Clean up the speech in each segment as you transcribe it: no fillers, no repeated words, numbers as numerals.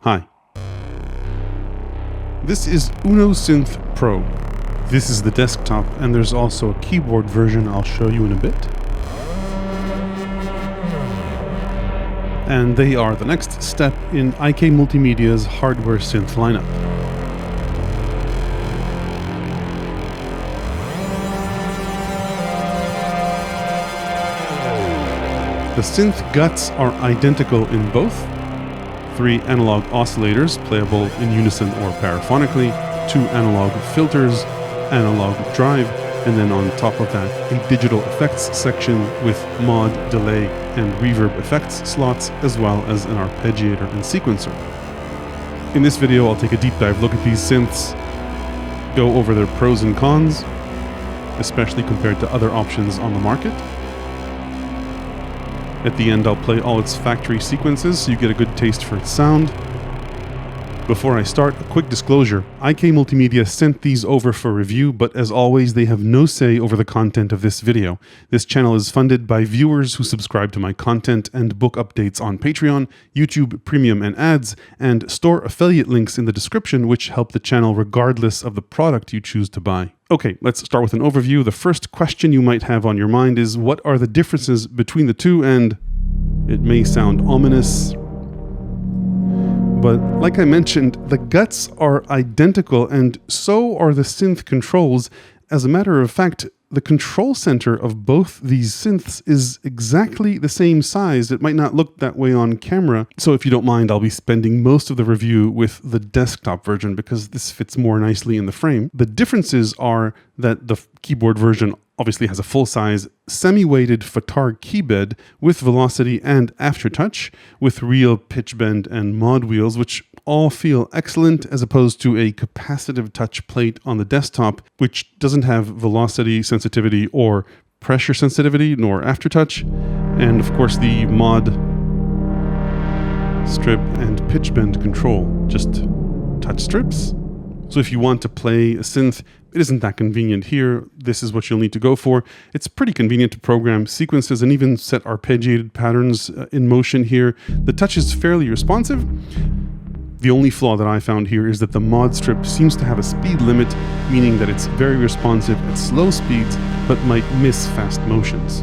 Hi. This is SYNTH PRO. This is the desktop, and there's also a keyboard version I'll show you in a bit. And they are the next step in IK Multimedia's hardware synth lineup. The synth guts are identical in both. 3 analog oscillators, playable in unison or paraphonically, 2 analog filters, analog drive, and then on top of that, a digital effects section with mod, delay, and reverb effects slots, as well as an arpeggiator and sequencer. In this video, I'll take a deep dive look at these synths, go over their pros and cons, especially compared to other options on the market. At the end, I'll play all its factory sequences so you get a good taste for its sound. Before I start, a quick disclosure. IK Multimedia sent these over for review, but as always, they have no say over the content of this video. This channel is funded by viewers who subscribe to my content and book updates on Patreon, YouTube Premium and ads, and store affiliate links in the description which help the channel regardless of the product you choose to buy. Okay, let's start with an overview. The first question you might have on your mind is, what are the differences between the two? And it may sound ominous, but like I mentioned, the guts are identical and so are the synth controls. As a matter of fact, the control center of both these synths is exactly the same size. It might not look that way on camera, so if you don't mind, I'll be spending most of the review with the desktop version because this fits more nicely in the frame. The differences are that the keyboard version obviously has a full-size semi-weighted FATAR keybed with velocity and aftertouch, with real pitch bend and mod wheels, which all feel excellent, as opposed to a capacitive touch plate on the desktop, which doesn't have velocity sensitivity or pressure sensitivity, nor aftertouch. And of course the mod strip and pitch bend control, just touch strips. So if you want to play a synth, it isn't that convenient here. This is what you'll need to go for. It's pretty convenient to program sequences and even set arpeggiated patterns in motion here. The touch is fairly responsive. The only flaw that I found here is that the mod strip seems to have a speed limit, meaning that it's very responsive at slow speeds, but might miss fast motions.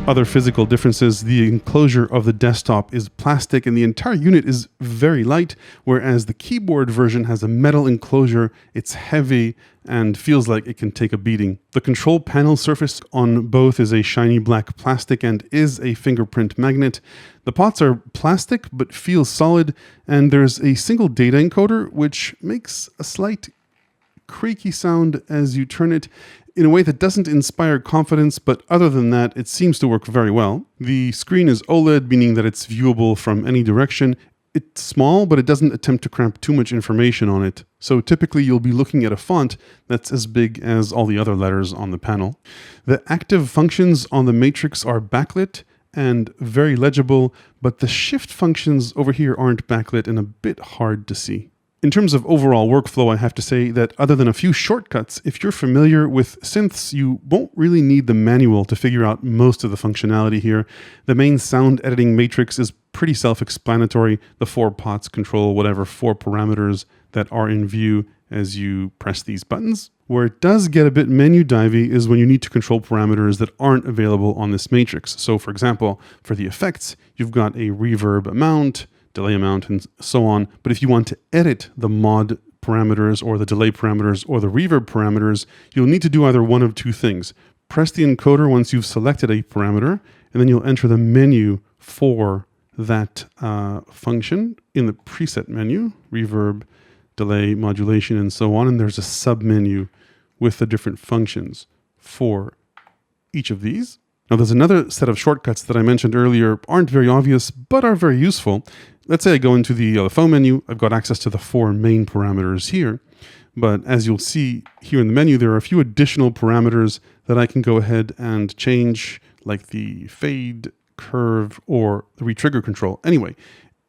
Other physical differences: the enclosure of the desktop is plastic and the entire unit is very light, whereas the keyboard version has a metal enclosure. It's heavy and feels like it can take a beating. The control panel surface on both is a shiny black plastic and is a fingerprint magnet. The pots are plastic but feel solid, and there's a single data encoder which makes a slight creaky sound as you turn it, in a way that doesn't inspire confidence, but other than that, it seems to work very well. The screen is OLED, meaning that it's viewable from any direction. It's small, but it doesn't attempt to cramp too much information on it. So typically you'll be looking at a font that's as big as all the other letters on the panel. The active functions on the matrix are backlit and very legible, but the shift functions over here aren't backlit and a bit hard to see. In terms of overall workflow, I have to say that other than a few shortcuts, if you're familiar with synths, you won't really need the manual to figure out most of the functionality here. The main sound editing matrix is pretty self-explanatory. The 4 pots control whatever 4 parameters that are in view as you press these buttons. Where it does get a bit menu divey is when you need to control parameters that aren't available on this matrix. So for example, for the effects, you've got a reverb amount, delay amount, and so on. But if you want to edit the mod parameters or the delay parameters or the reverb parameters, you'll need to do either one of 2 things. Press the encoder once you've selected a parameter, and then you'll enter the menu for that function in the preset menu, reverb, delay, modulation, and so on. And there's a sub-menu with the different functions for each of these. Now there's another set of shortcuts that I mentioned earlier, aren't very obvious, but are very useful. Let's say I go into the LFO menu. I've got access to the 4 main parameters here, but as you'll see here in the menu, there are a few additional parameters that I can go ahead and change, like the fade, curve, or the retrigger control. Anyway,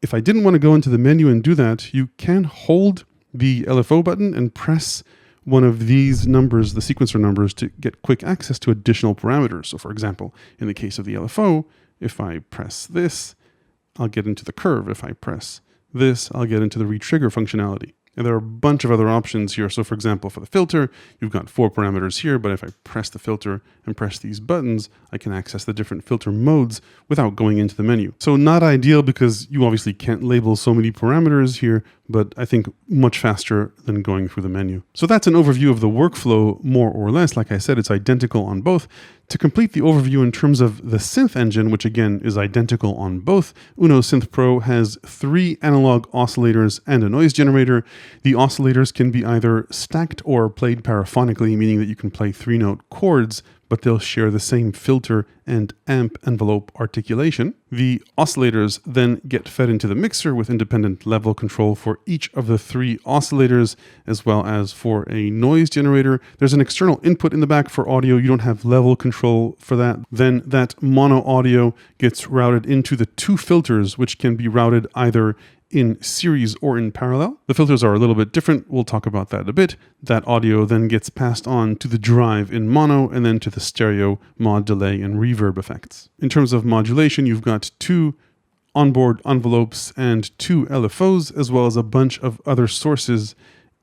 if I didn't want to go into the menu and do that, you can hold the LFO button and press one of these numbers, the sequencer numbers, to get quick access to additional parameters. So for example, in the case of the LFO, if I press this, I'll get into the curve. If I press this, I'll get into the retrigger functionality. And there are a bunch of other options here. So for example, for the filter, you've got 4 parameters here, but if I press the filter and press these buttons, I can access the different filter modes without going into the menu. So not ideal because you obviously can't label so many parameters here, but I think much faster than going through the menu. So that's an overview of the workflow, more or less. Like I said, it's identical on both. To complete the overview in terms of the synth engine, which again is identical on both, Uno SYNTH PRO has 3 analog oscillators and a noise generator. The oscillators can be either stacked or played paraphonically, meaning that you can play 3-note chords, but they'll share the same filter and amp envelope articulation. The oscillators then get fed into the mixer with independent level control for each of the 3 oscillators, as well as for a noise generator. There's an external input in the back for audio. You don't have level control for that. Then that mono audio gets routed into the 2 filters, which can be routed either in series or in parallel. The filters are a little bit different. We'll talk about that a bit. That audio then gets passed on to the drive in mono and then to the stereo mod, delay, and reverb effects. In terms of modulation, you've got 2 onboard envelopes and 2 LFOs, as well as a bunch of other sources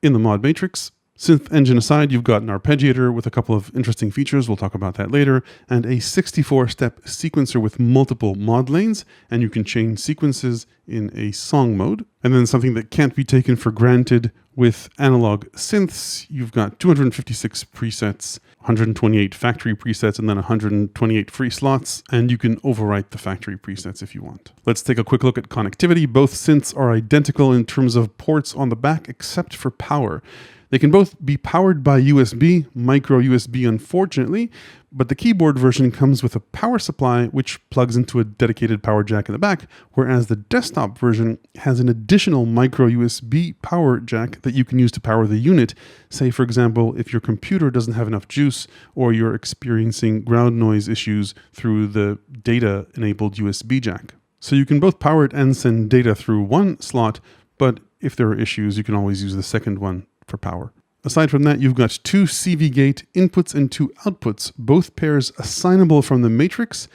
in the mod matrix. Synth engine aside, you've got an arpeggiator with a couple of interesting features, we'll talk about that later, and a 64-step sequencer with multiple mod lanes, and you can change sequences in a song mode. And then something that can't be taken for granted with analog synths, you've got 256 presets, 128 factory presets, and then 128 free slots, and you can overwrite the factory presets if you want. Let's take a quick look at connectivity. Both synths are identical in terms of ports on the back, except for power. They can both be powered by USB, micro USB unfortunately, but the keyboard version comes with a power supply which plugs into a dedicated power jack in the back, whereas the desktop version has an additional micro USB power jack that you can use to power the unit. Say for example, if your computer doesn't have enough juice or you're experiencing ground noise issues through the data-enabled USB jack. So you can both power it and send data through one slot, but if there are issues, you can always use the second one for power. Aside from that, you've got 2 CV gate inputs and 2 outputs, both pairs assignable from the matrix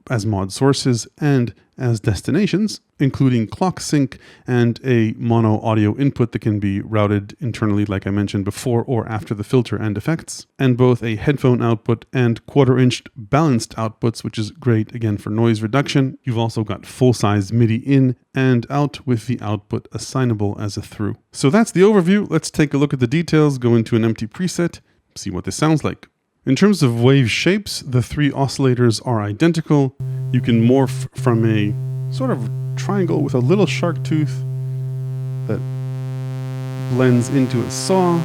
as mod sources and as destinations, including clock sync and a mono audio input that can be routed internally, like I mentioned before, or after the filter and effects, and both a headphone output and 1/4-inch balanced outputs, which is great again for noise reduction. You've also got full-size MIDI in and out with the output assignable as a through. So that's the overview. Let's take a look at the details, go into an empty preset, see what this sounds like. In terms of wave shapes, the 3 oscillators are identical. You can morph from a sort of triangle with a little shark tooth that blends into a saw,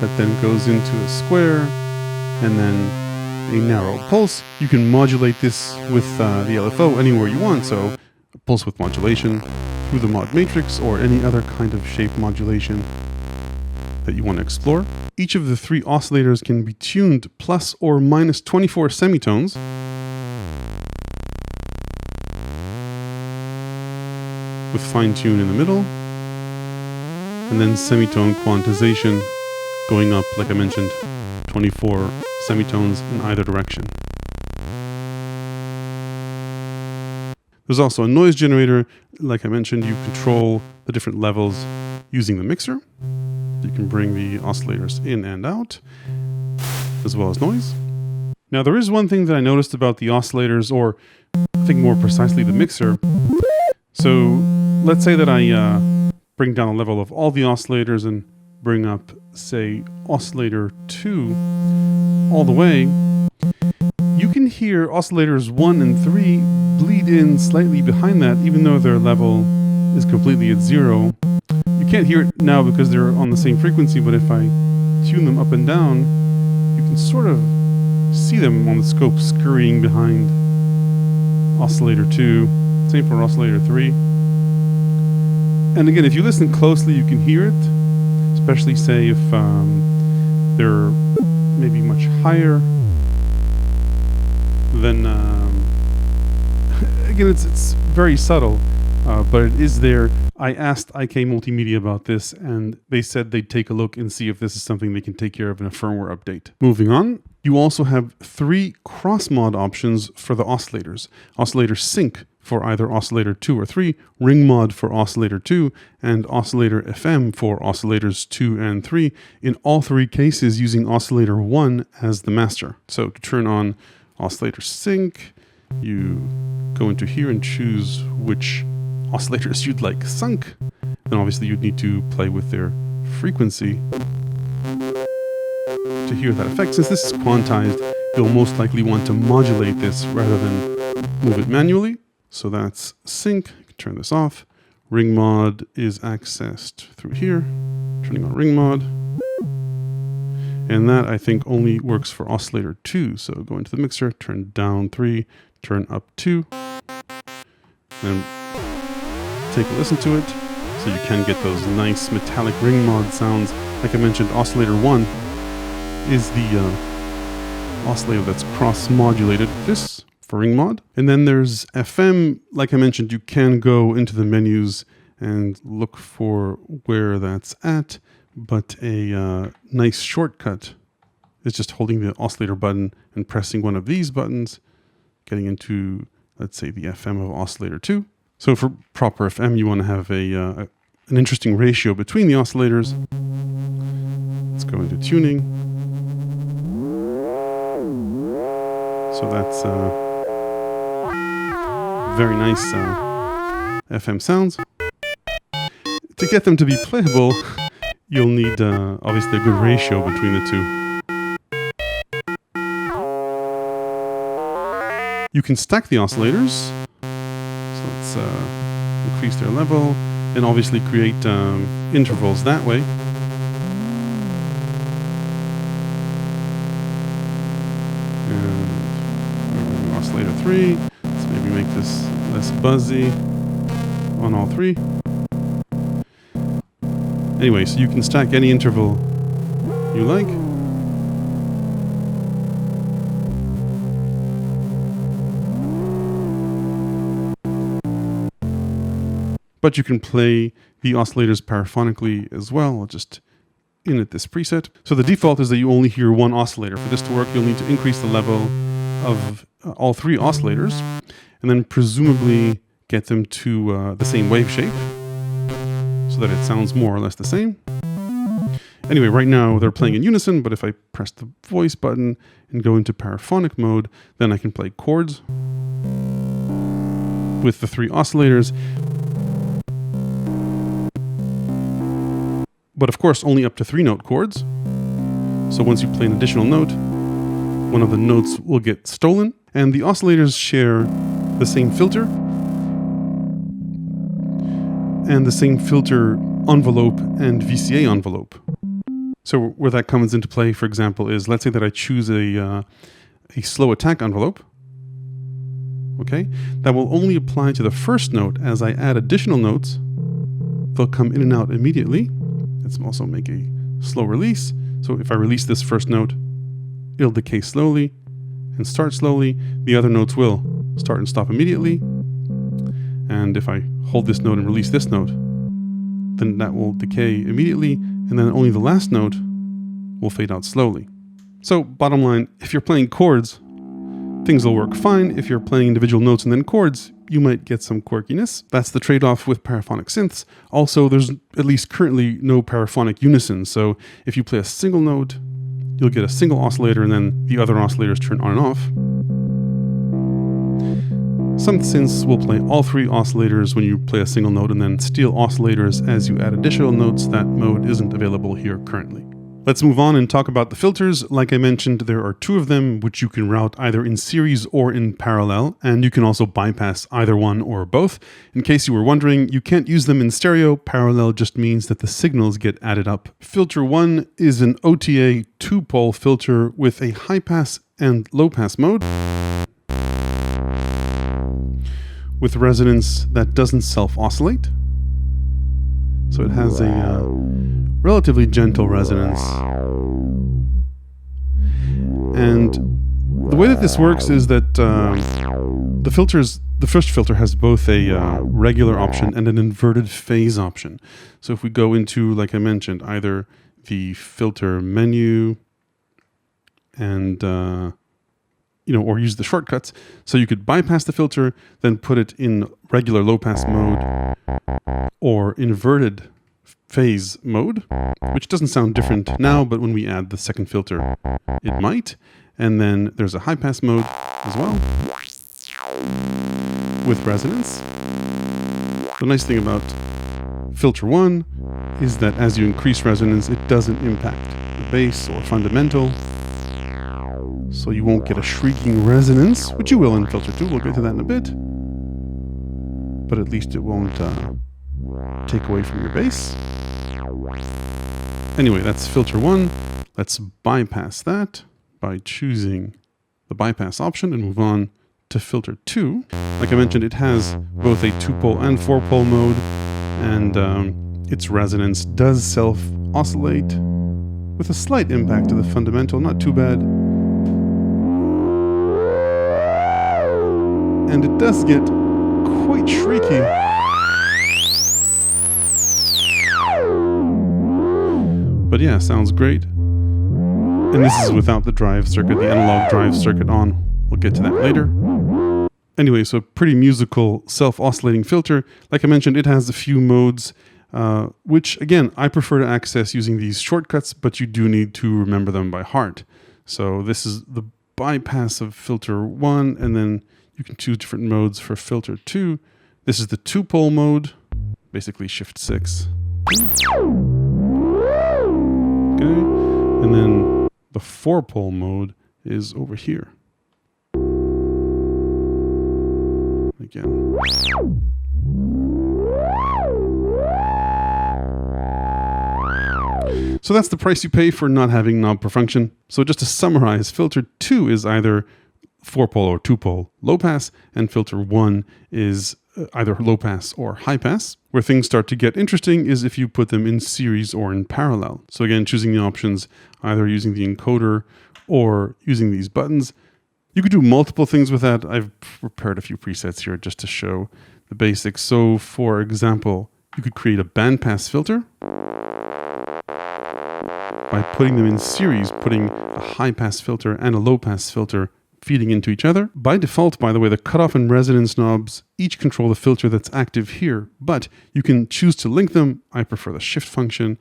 that then goes into a square, and then a narrow pulse. You can modulate this with the LFO anywhere you want, so a pulse with modulation through the mod matrix or any other kind of shape modulation that you want to explore. Each of the 3 oscillators can be tuned plus or minus 24 semitones. With fine tune in the middle, and then semitone quantization going up, like I mentioned, 24 semitones in either direction. There's also a noise generator. Like I mentioned, you control the different levels using the mixer. You can bring the oscillators in and out, as well as noise. Now there is one thing that I noticed about the oscillators, or I think more precisely the mixer. So let's say that I bring down the level of all the oscillators and bring up, say, oscillator 2 all the way. You can hear oscillators 1 and 3 bleed in slightly behind that, even though their level is completely at 0. You can't hear it now because they're on the same frequency, but if I tune them up and down, you can sort of see them on the scope scurrying behind oscillator 2, same for oscillator 3. And again, if you listen closely, you can hear it, especially say if they're maybe much higher than, again, it's very subtle, but it is there. I asked IK Multimedia about this, and they said they'd take a look and see if this is something they can take care of in a firmware update. Moving on, you also have 3 cross-mod options for the oscillators. Oscillator sync for either oscillator 2 or 3, ring mod for oscillator 2, and oscillator FM for oscillators 2 and 3, in all three cases using oscillator 1 as the master. So to turn on oscillator sync, you go into here and choose which oscillators you'd like sunk. Then obviously you'd need to play with their frequency to hear that effect. Since this is quantized, you'll most likely want to modulate this rather than move it manually. So that's sync. You can turn this off. Ring mod is accessed through here. Turning on ring mod. And that I think only works for oscillator 2. So go into the mixer, turn down 3, turn up 2, and take a listen to it. So you can get those nice metallic ring mod sounds. Like I mentioned, oscillator 1 is the oscillator that's cross-modulated. This for ring mod. And then there's FM. Like I mentioned, you can go into the menus and look for where that's at, but a nice shortcut is just holding the oscillator button and pressing one of these buttons, getting into, let's say, the FM of oscillator 2. So for proper FM, you want to have an interesting ratio between the oscillators. Let's go into tuning. So that's very nice FM sounds. To get them to be playable, you'll need obviously a good ratio between the two. You can stack the oscillators. So let's increase their level and obviously create intervals that way. And oscillator 3. Let's maybe make this less buzzy on all three. Anyway, so you can stack any interval you like. But you can play the oscillators paraphonically as well. I'll just init this preset. So the default is that you only hear one oscillator. For this to work, you'll need to increase the level of all three oscillators and then presumably get them to the same wave shape so that it sounds more or less the same. Anyway, right now they're playing in unison, but if I press the voice button and go into paraphonic mode, then I can play chords with the three oscillators. But of course, only up to 3-note chords. So once you play an additional note, one of the notes will get stolen. And the oscillators share the same filter and the same filter envelope and VCA envelope. So where that comes into play, for example, is let's say that I choose a slow attack envelope. Okay, that will only apply to the first note. As I add additional notes, they'll come in and out immediately. Let's also make a slow release. So if I release this first note, it'll decay slowly and start slowly. The other notes will start and stop immediately. And if I hold this note and release this note, then that will decay immediately. And then only the last note will fade out slowly. So bottom line, if you're playing chords, things will work fine. If you're playing individual notes and then chords, you might get some quirkiness. That's the trade-off with paraphonic synths. Also, there's at least currently no paraphonic unison. So if you play a single note, you'll get a single oscillator and then the other oscillators turn on and off. Some synths will play all three oscillators when you play a single note and then steal oscillators as you add additional notes. That mode isn't available here currently. Let's move on and talk about the filters. Like I mentioned, there are two of them, which you can route either in series or in parallel, and you can also bypass either one or both. In case you were wondering, you can't use them in stereo. Parallel just means that the signals get added up. Filter 1 is an OTA 2-pole filter with a high-pass and low-pass mode, with resonance that doesn't self-oscillate. So it has a relatively gentle resonance. And the way that this works is that the first filter has both a regular option and an inverted phase option. So if we go into, like I mentioned, either the filter menu and or use the shortcuts. So you could bypass the filter, then put it in regular low pass mode or inverted phase mode, which doesn't sound different now, but when we add the second filter, it might. And then there's a high pass mode as well with resonance. The nice thing about filter 1 is that as you increase resonance, it doesn't impact the bass or fundamental. So you won't get a shrieking resonance, which you will in filter 2. We'll get to that in a bit. But at least it won't take away from your bass. Anyway, that's filter 1. Let's bypass that by choosing the bypass option and move on to filter 2. Like I mentioned, it has both a 2-pole and 4-pole mode, and its resonance does self-oscillate with a slight impact to the fundamental, not too bad. And it does get quite shrieky. But yeah, sounds great. And this is without the drive circuit, the analog drive circuit on. We'll get to that later. Anyway, so pretty musical self-oscillating filter. Like I mentioned, it has a few modes, which again, I prefer to access using these shortcuts, but you do need to remember them by heart. So this is the bypass of filter 1, and then you can choose different modes for filter 2. This is the 2-pole mode, basically shift 6. Okay, and then the 4-pole mode is over here. Again. So that's the price you pay for not having knob per function. So just to summarize, filter 2 is either 4-pole or 2-pole low pass, and filter 1 is either low pass or high pass. Where things start to get interesting is if you put them in series or in parallel. So again, choosing the options, either using the encoder or using these buttons. You could do multiple things with that. I've prepared a few presets here just to show the basics. So for example, you could create a bandpass filter by putting them in series, putting a high pass filter and a low pass filter feeding into each other. By default, by the way, the cutoff and resonance knobs each control the filter that's active here, but you can choose to link them. I prefer the shift function.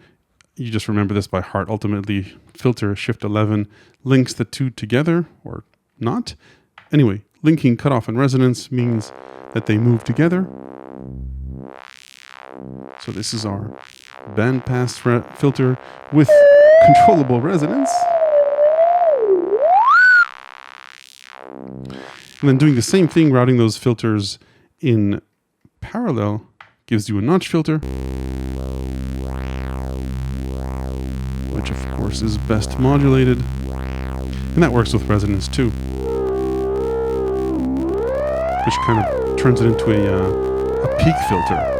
You just remember this by heart. Ultimately, filter shift 11 links the two together, or not. Anyway, linking cutoff and resonance means that they move together. So this is our bandpass filter with controllable resonance. And then doing the same thing, routing those filters in parallel, gives you a notch filter, which of course is best modulated. And that works with resonance too, which kind of turns it into a peak filter.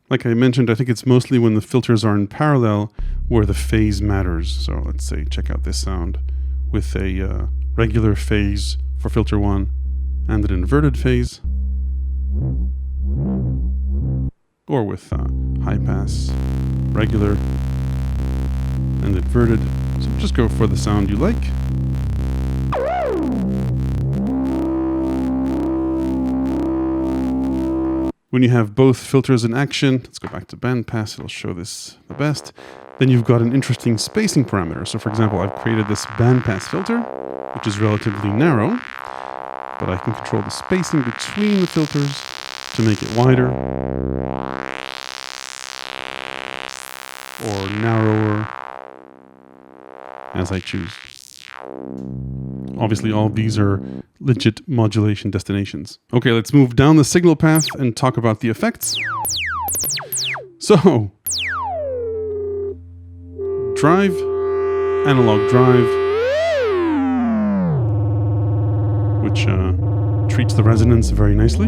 Like I mentioned, I think it's mostly when the filters are in parallel where the phase matters. So let's say, check out this sound with a regular phase for filter 1 and an inverted phase, or with high pass, regular, and inverted. So just go for the sound you like. When you have both filters in action, let's go back to bandpass, it'll show this the best. Then you've got an interesting spacing parameter. So for example, I've created this bandpass filter, which is relatively narrow, but I can control the spacing between the filters to make it wider or narrower as I choose. Obviously, all of these are legit modulation destinations. Okay, let's move down the signal path and talk about the effects. So, drive, analog drive, which treats the resonance very nicely.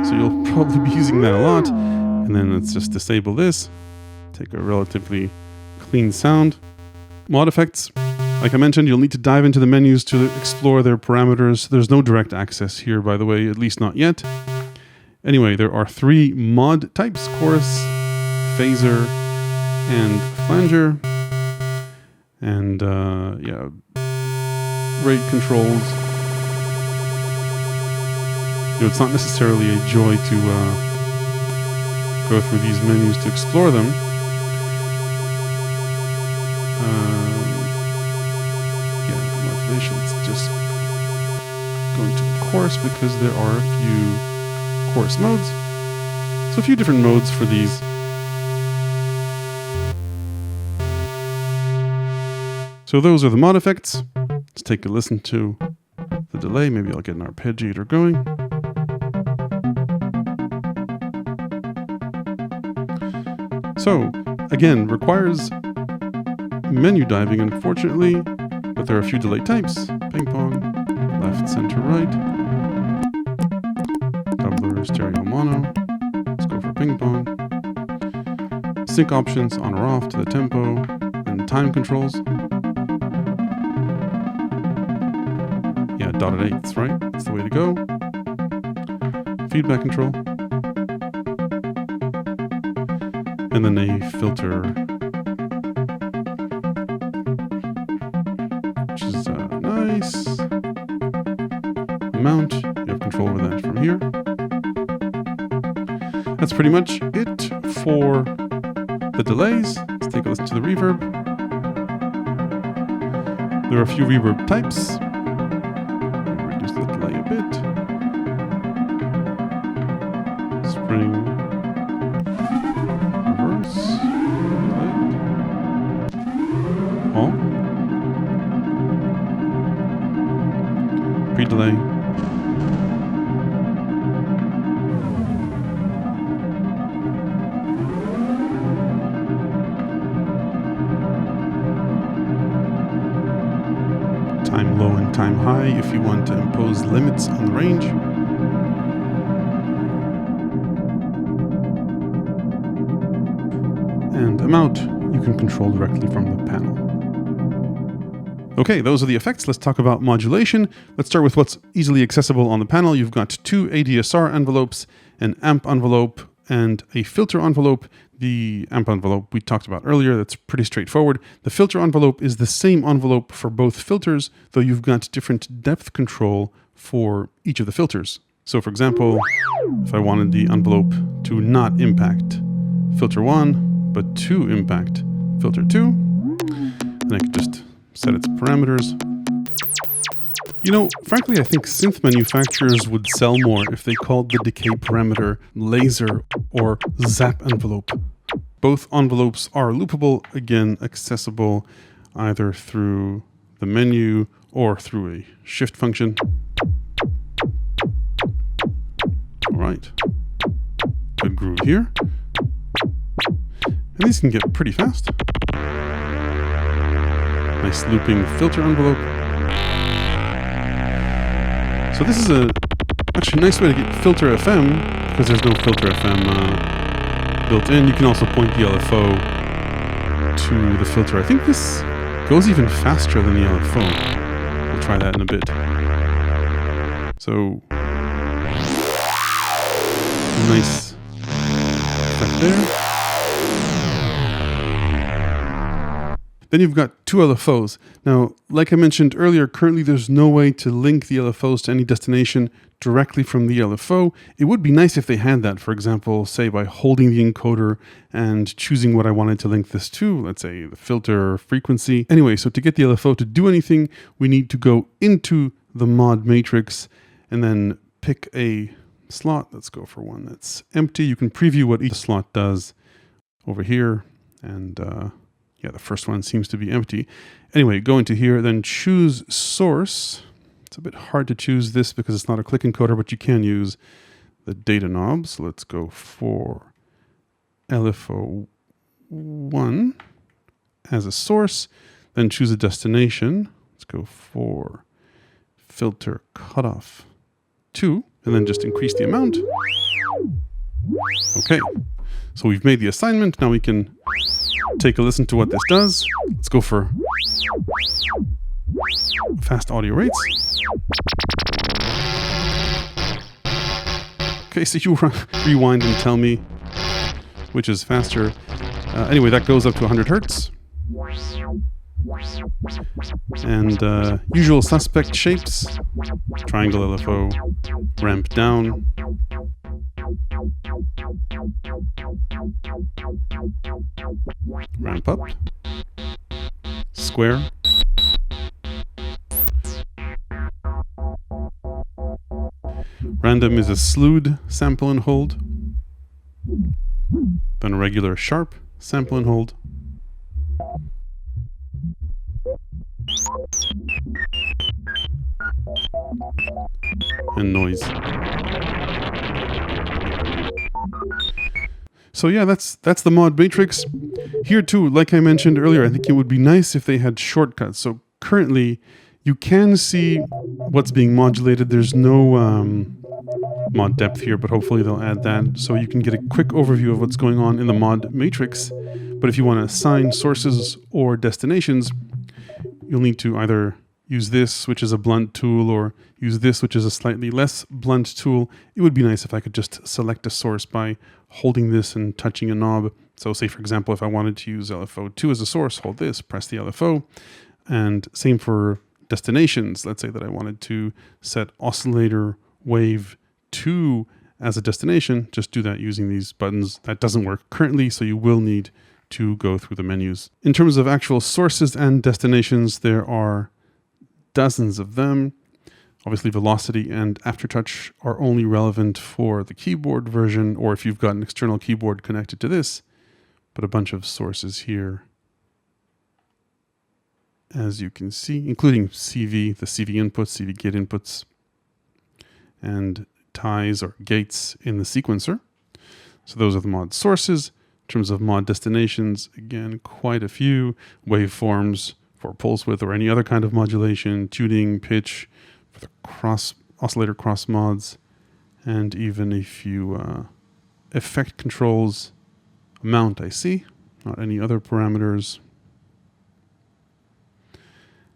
So you'll probably be using that a lot. And then let's just disable this. Take a relatively clean sound. Mod effects. Like I mentioned, you'll need to dive into the menus to explore their parameters. There's no direct access here, by the way, at least not yet. Anyway, there are 3 mod types: chorus, phaser, and flanger. And yeah, rate controls. You know, it's not necessarily a joy to go through these menus to explore them. Yeah, modulations. Just going to the chorus because there are a few chorus modes. So a few different modes for these. So those are the mod effects. Let's take a listen to the delay. Maybe I'll get an arpeggiator going. So again, requires menu diving, unfortunately, but there are a few delay types: ping pong, left, center, right, doubler, stereo, mono. Let's go for ping pong. Sync options on or off to the tempo, and time controls. Yeah, dotted eighths, right? That's the way to go. Feedback control. And then a filter, which is nice. Amount, you have control over that from here. That's pretty much it for the delays. Let's take a listen to the reverb. There are a few reverb types. Reduce the delay a bit. Spring. Reverse. All. Pre-delay. Time low and time high if you want to impose limits on the range. And amount you can control directly from the panel. Okay, those are the effects. Let's talk about modulation. Let's start with what's easily accessible on the panel. You've got 2 ADSR envelopes, an amp envelope, and a filter envelope. The amp envelope we talked about earlier, that's pretty straightforward. The filter envelope is the same envelope for both filters, though you've got different depth control for each of the filters. So for example, if I wanted the envelope to not impact filter 1, but to impact filter 2, then I could just set its parameters. You know, frankly, I think synth manufacturers would sell more if they called the decay parameter laser or zap envelope. Both envelopes are loopable, again, accessible either through the menu or through a shift function. All right, good groove here. And these can get pretty fast. Nice looping filter envelope. So this is actually a nice way to get filter FM, because there's no filter FM built in. You can also point the LFO to the filter. I think this goes even faster than the LFO. We'll try that in a bit. So, nice effect there. Then you've got 2 LFOs. Now, like I mentioned earlier, currently there's no way to link the LFOs to any destination directly from the LFO. It would be nice if they had that, for example, say by holding the encoder and choosing what I wanted to link this to, let's say the filter frequency. Anyway, so to get the LFO to do anything, we need to go into the mod matrix and then pick a slot. Let's go for one that's empty. You can preview what each slot does over here, and yeah, the first one seems to be empty. Anyway, go into here, then choose source. It's a bit hard to choose this because it's not a click encoder, but you can use the data knob. So let's go for LFO1 as a source, then choose a destination. Let's go for filter cutoff 2, and then just increase the amount. Okay, so we've made the assignment. Now we can take a listen to what this does. Let's go for fast audio rates. Okay, so you rewind and tell me which is faster. Anyway, that goes up to 100 hertz. And usual suspect shapes. Triangle LFO, ramp down. Ramp up. Square. Random is a slewed sample and hold. Then a regular sharp sample and hold. And noise. So yeah, that's the mod matrix. Here too, like I mentioned earlier, I think it would be nice if they had shortcuts. So currently, you can see what's being modulated. There's no mod depth here, but hopefully they'll add that so you can get a quick overview of what's going on in the mod matrix. But if you want to assign sources or destinations, you'll need to either use this, which is a blunt tool, or use this, which is a slightly less blunt tool. It would be nice if I could just select a source by holding this and touching a knob. So say, for example, if I wanted to use LFO2 as a source, hold this, press the LFO. And same for destinations. Let's say that I wanted to set oscillator wave 2 as a destination. Just do that using these buttons. That doesn't work currently, so you will need to go through the menus. In terms of actual sources and destinations, there are dozens of them. Obviously, velocity and aftertouch are only relevant for the keyboard version, or if you've got an external keyboard connected to this, but a bunch of sources here, as you can see, including CV, the CV inputs, CV gate inputs, and ties or gates in the sequencer. So those are the mod sources. In terms of mod destinations, again, quite a few. Waveforms for pulse width or any other kind of modulation, tuning, pitch, for the oscillator cross mods, and even a few effect controls. Amount, I see, not any other parameters.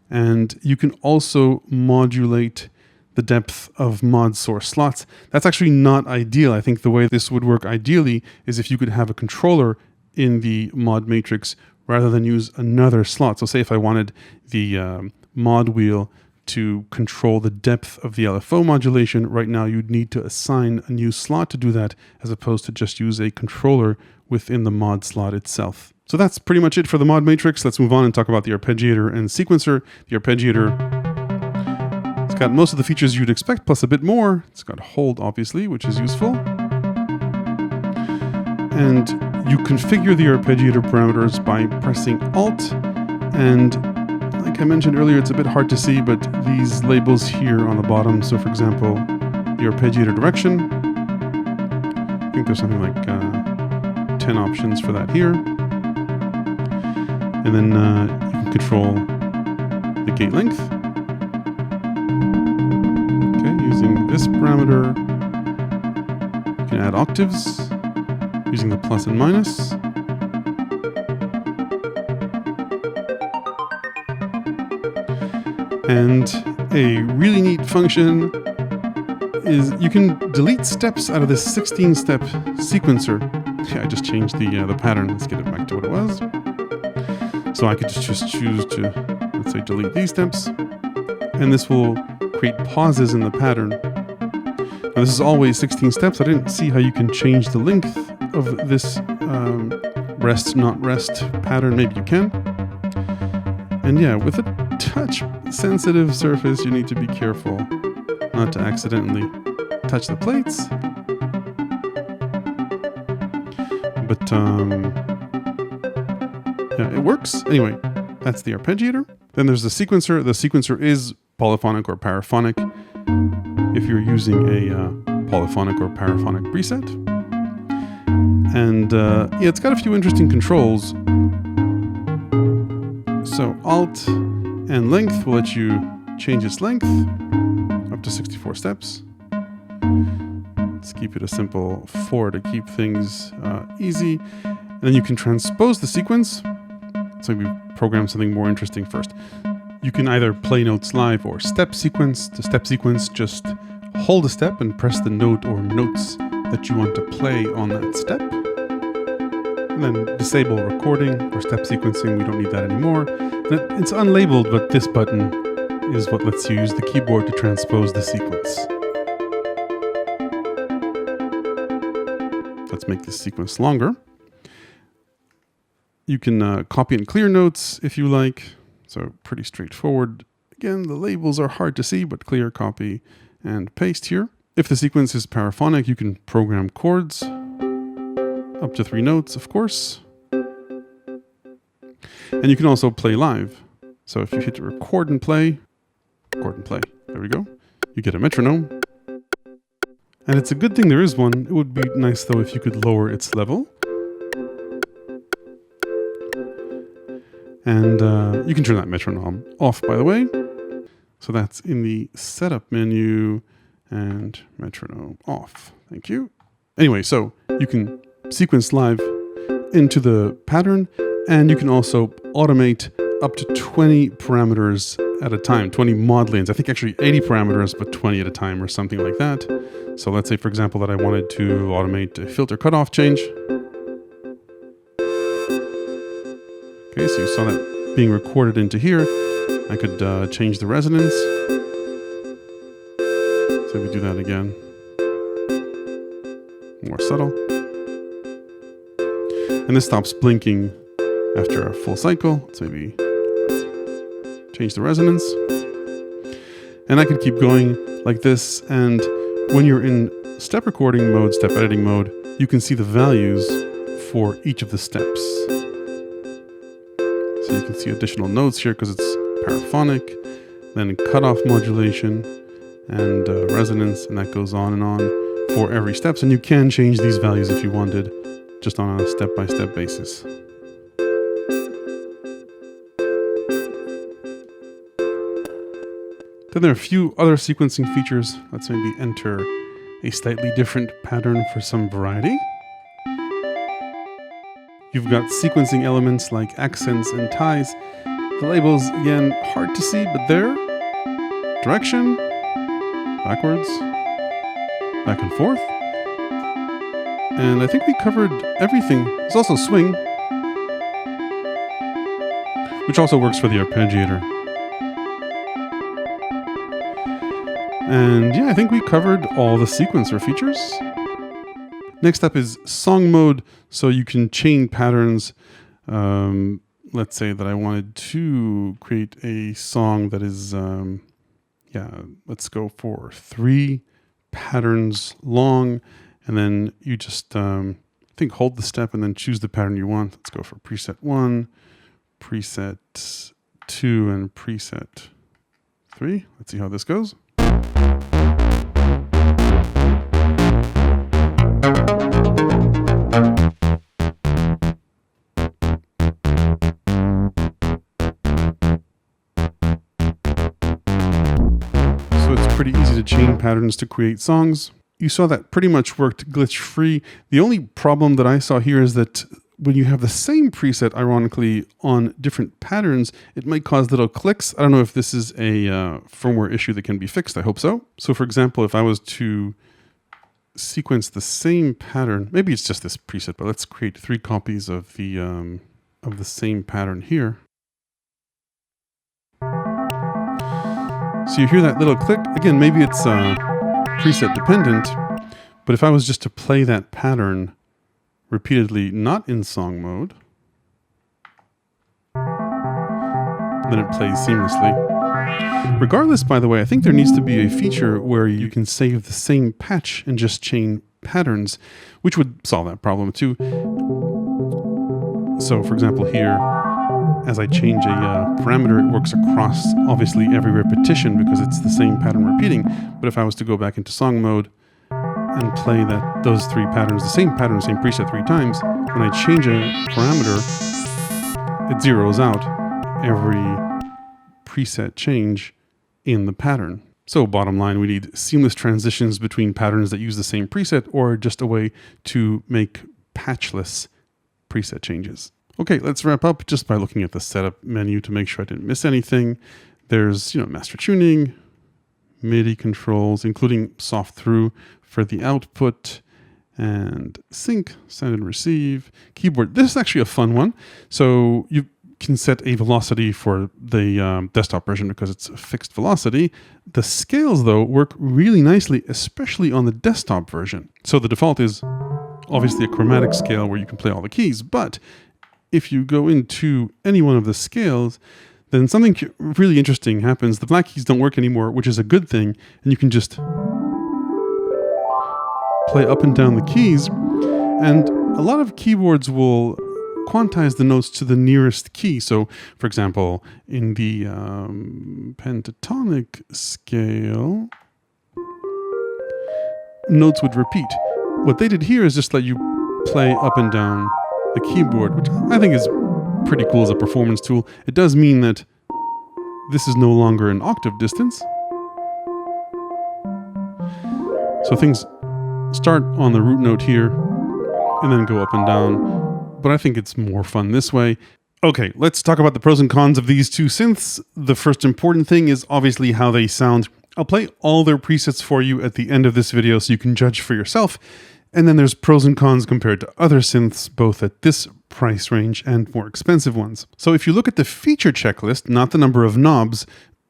And you can also modulate the depth of mod source slots. That's actually not ideal. I think the way this would work ideally is if you could have a controller in the mod matrix rather than use another slot. So say if I wanted the mod wheel to control the depth of the LFO modulation, right now you'd need to assign a new slot to do that, as opposed to just use a controller within the mod slot itself. So that's pretty much it for the mod matrix. Let's move on and talk about the arpeggiator and sequencer. The arpeggiator, it's got most of the features you'd expect, plus a bit more. It's got hold, obviously, which is useful. And you configure the arpeggiator parameters by pressing Alt. And like I mentioned earlier, it's a bit hard to see, but these labels here on the bottom. So for example, the arpeggiator direction. I think there's something like 10 options for that here. And then you can control the gate length. Okay, using this parameter, you can add octaves using the plus and minus. And a really neat function is you can delete steps out of this 16-step sequencer. Yeah, I just changed the pattern. Let's get it back to what it was. So I could just choose to, let's say, delete these steps, and this will create pauses in the pattern. Now this is always 16 steps. I didn't see how you can change the length of this rest, not rest pattern. Maybe you can. And yeah, with a touch-sensitive surface, you need to be careful not to accidentally touch the plates. But yeah, it works. Anyway, that's the arpeggiator. Then there's the sequencer. The sequencer is polyphonic or paraphonic if you're using a polyphonic or paraphonic preset. And yeah, it's got a few interesting controls. So Alt and length will let you change its length up to 64 steps. Let's keep it a simple 4 to keep things easy. And then you can transpose the sequence. So we program something more interesting first. You can either play notes live or step sequence. To step sequence, just hold a step and press the note or notes that you want to play on that step. And then disable recording or step sequencing. We don't need that anymore. It's unlabeled, but this button is what lets you use the keyboard to transpose the sequence. Let's make this sequence longer. You can copy and clear notes if you like. So pretty straightforward. Again, the labels are hard to see, but clear, copy, and paste here. If the sequence is paraphonic, you can program chords. Up to 3 notes, of course. And you can also play live. So if you hit record and play, there we go. You get a metronome. And it's a good thing there is one. It would be nice though if you could lower its level. And you can turn that metronome off, by the way. So that's in the setup menu and metronome off. Thank you. Anyway, so you can sequence live into the pattern, and you can also automate up to 20 parameters at a time, 20 mod lanes. I think actually 80 parameters, but 20 at a time or something like that. So let's say, for example, that I wanted to automate a filter cutoff change. Okay, so you saw that being recorded into here. I could change the resonance. So we do that again. More subtle. And this stops blinking after a full cycle. Let's maybe change the resonance. And I could keep going like this. And when you're in step recording mode, step editing mode, you can see the values for each of the steps. So you can see additional notes here because it's paraphonic, then cutoff modulation and resonance, and that goes on and on for every step. And you can change these values if you wanted, just on a step-by-step basis. Then there are a few other sequencing features. Let's maybe enter a slightly different pattern for some variety. You've got sequencing elements like accents and ties. The labels, again, hard to see, but there. Direction, backwards, back and forth. And I think we covered everything. There's also swing, which also works for the Arpeggiator. And yeah, I think we covered all the sequencer features. Next up is song mode, so you can chain patterns. Let's say that I wanted to create a song that is, let's go for 3 patterns long, and then you just, hold the step and then choose the pattern you want. Let's go for preset 1, preset 2, and preset 3. Let's see how this goes. Pretty easy to chain patterns to create songs. You saw that pretty much worked glitch-free. The only problem that I saw here is that when you have the same preset, ironically, on different patterns, it might cause little clicks. I don't know if this is a firmware issue that can be fixed. I hope so. So for example, if I was to sequence the same pattern, maybe it's just this preset, but let's create 3 copies of the same pattern here. So you hear that little click. Again, maybe it's preset dependent, but if I was just to play that pattern repeatedly, not in song mode, then it plays seamlessly. Regardless, by the way, I think there needs to be a feature where you can save the same patch and just chain patterns, which would solve that problem too. So for example here, as I change a parameter, it works across obviously every repetition because it's the same pattern repeating. But if I was to go back into song mode and play those 3 patterns, the same pattern, same preset 3 times, when I change a parameter, it zeroes out every preset change in the pattern. So bottom line, we need seamless transitions between patterns that use the same preset, or just a way to make patchless preset changes. Okay, let's wrap up just by looking at the setup menu to make sure I didn't miss anything. There's, master tuning, MIDI controls, including soft through for the output, and sync, send and receive, keyboard. This is actually a fun one. So you can set a velocity for the desktop version because it's a fixed velocity. The scales, though, work really nicely, especially on the desktop version. So the default is obviously a chromatic scale where you can play all the keys, but if you go into any one of the scales, then something really interesting happens. The black keys don't work anymore, which is a good thing, and you can just play up and down the keys, and a lot of keyboards will quantize the notes to the nearest key. So, for example, in the pentatonic scale, notes would repeat. What they did here is just let you play up and down the keyboard, which I think is pretty cool as a performance tool. It does mean that this is no longer an octave distance. So things start on the root note here and then go up and down, but I think it's more fun this way. Okay, let's talk about the pros and cons of these two synths. The first important thing is obviously how they sound. I'll play all their presets for you at the end of this video so you can judge for yourself. And then there's pros and cons compared to other synths, both at this price range and more expensive ones. So if you look at the feature checklist, not the number of knobs,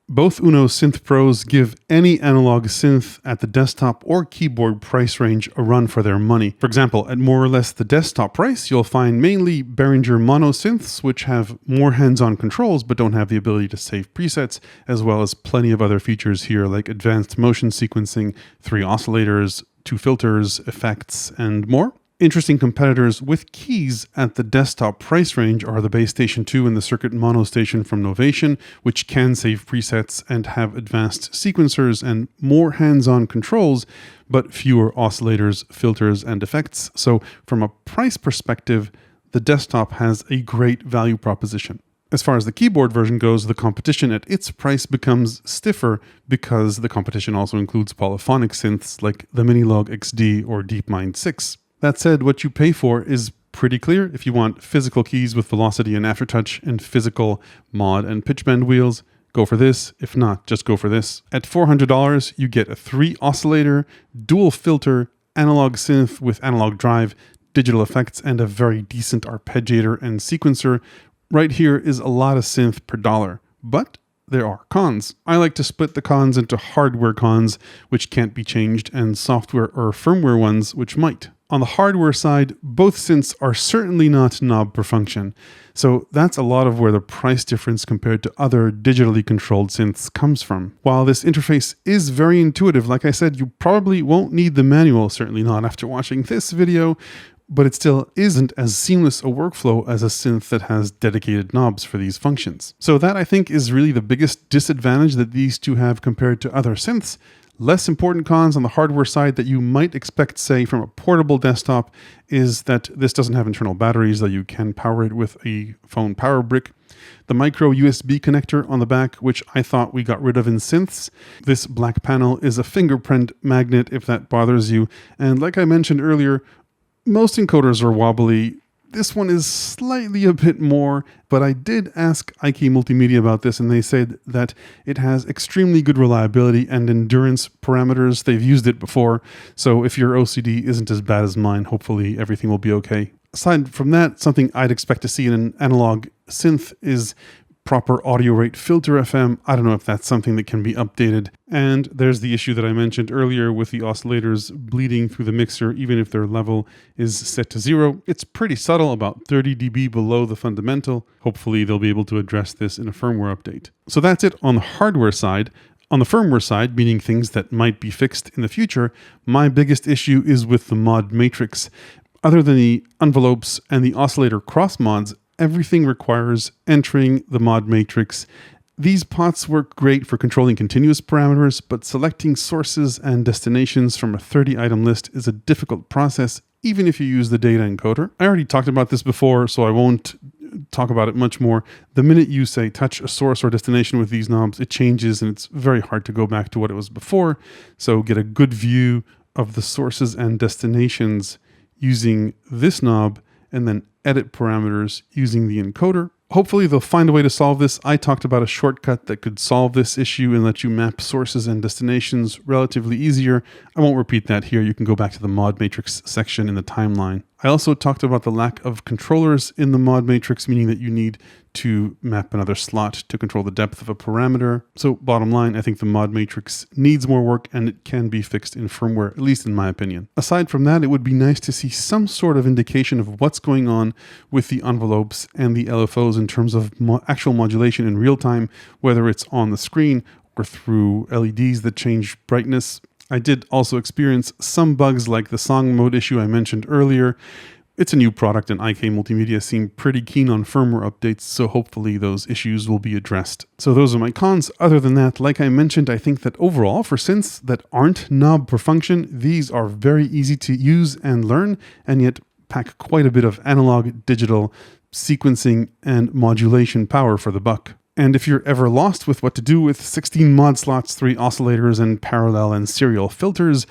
both Uno SYNTH Pros give any analog synth at the desktop or keyboard price range a run for their money. For example, at more or less the desktop price, you'll find mainly Behringer mono synths, which have more hands-on controls but don't have the ability to save presets, as well as plenty of other features here like advanced motion sequencing, 3 oscillators, 2 filters, effects, and more. Interesting competitors with keys at the desktop price range are the Bass Station 2 and the Circuit Mono Station from Novation, which can save presets and have advanced sequencers and more hands-on controls, but fewer oscillators, filters, and effects. So from a price perspective, the desktop has a great value proposition. As far as the keyboard version goes, the competition at its price becomes stiffer because the competition also includes polyphonic synths like the Minilog XD or DeepMind 6. That said, what you pay for is pretty clear. If you want physical keys with velocity and aftertouch and physical mod and pitch bend wheels, go for this. If not, just go for this. At $400, you get a 3 oscillator, dual filter, analog synth with analog drive, digital effects, and a very decent arpeggiator and sequencer. Right here is a lot of synth per dollar, but there are cons. I like to split the cons into hardware cons, which can't be changed, and software or firmware ones, which might. On the hardware side, both synths are certainly not knob per function, so that's a lot of where the price difference compared to other digitally controlled synths comes from. While this interface is very intuitive, like I said, you probably won't need the manual, certainly not after watching this video, but it still isn't as seamless a workflow as a synth that has dedicated knobs for these functions. So that, I think, is really the biggest disadvantage that these two have compared to other synths. Less important cons on the hardware side that you might expect, say, from a portable desktop is that this doesn't have internal batteries, though you can power it with a phone power brick. The micro USB connector on the back, which I thought we got rid of in synths. This black panel is a fingerprint magnet if that bothers you. And like I mentioned earlier, most encoders are wobbly. This one is slightly a bit more, but I did ask IK Multimedia about this and they said that it has extremely good reliability and endurance parameters. They've used it before, so if your OCD isn't as bad as mine, hopefully everything will be okay. Aside from that, something I'd expect to see in an analog synth is proper audio rate filter FM. I don't know if that's something that can be updated. And there's the issue that I mentioned earlier with the oscillators bleeding through the mixer, even if their level is set to 0. It's pretty subtle, about 30 dB below the fundamental. Hopefully they'll be able to address this in a firmware update. So that's it on the hardware side. On the firmware side, meaning things that might be fixed in the future, my biggest issue is with the mod matrix. Other than the envelopes and the oscillator cross mods, everything requires entering the mod matrix. These pots work great for controlling continuous parameters, but selecting sources and destinations from a 30-item list is a difficult process, even if you use the data encoder. I already talked about this before, so I won't talk about it much more. The minute you say touch a source or destination with these knobs, it changes and it's very hard to go back to what it was before. So get a good view of the sources and destinations using this knob, and then edit parameters using the encoder. Hopefully they'll find a way to solve this. I talked about a shortcut that could solve this issue and let you map sources and destinations relatively easier. I won't repeat that here. You can go back to the mod matrix section in the timeline. I also talked about the lack of controllers in the mod matrix, meaning that you need to map another slot to control the depth of a parameter. So bottom line, I think the mod matrix needs more work and it can be fixed in firmware, at least in my opinion. Aside from that, it would be nice to see some sort of indication of what's going on with the envelopes and the LFOs in terms of actual modulation in real time, whether it's on the screen or through LEDs that change brightness. I did also experience some bugs like the song mode issue I mentioned earlier. It's a new product and IK Multimedia seemed pretty keen on firmware updates, so hopefully those issues will be addressed. So those are my cons. Other than that, like I mentioned, I think that overall for synths that aren't knob per function, these are very easy to use and learn, and yet pack quite a bit of analog, digital, sequencing, and modulation power for the buck. And if you're ever lost with what to do with 16 mod slots, 3 oscillators, and parallel and serial filters,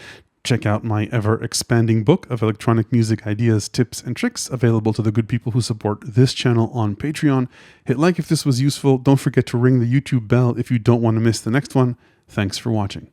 check out my ever-expanding book of electronic music ideas, tips, and tricks available to the good people who support this channel on Patreon. Hit like if this was useful. Don't forget to ring the YouTube bell if you don't want to miss the next one. Thanks for watching.